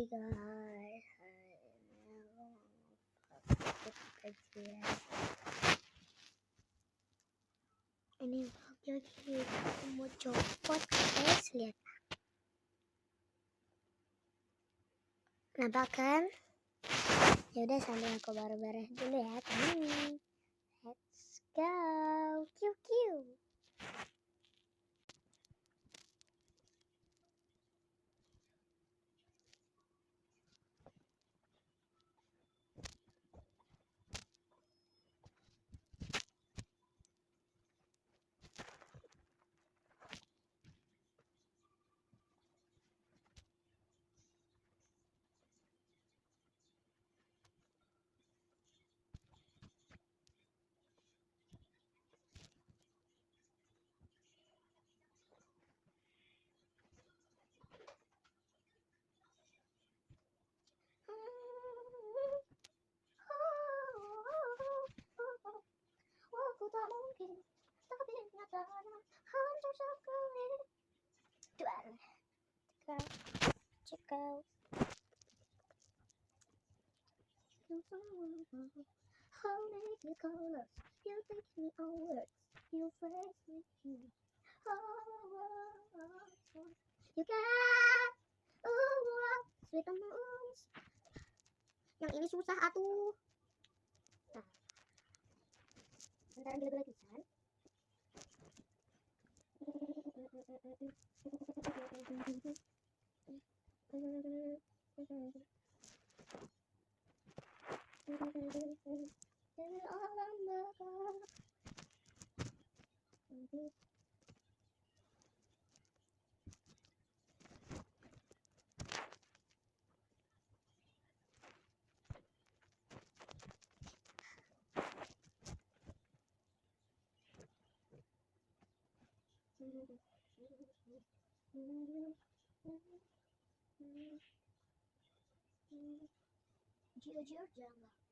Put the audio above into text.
guys, kajian. Ini jadi aku mau copot guys, lihat. Nampak kan? Ya udah sambil aku baru beres dulu ya teman. Let's go. Kiu kiu. Aku tak mungkin, tapi nyatanya hancur sekali. Duan, cikau. How many colors you take me over? You face me. You got sweet moons. Yang ini susah atuh. Nah, sekarang gila-gila pisan. Jujur jangan.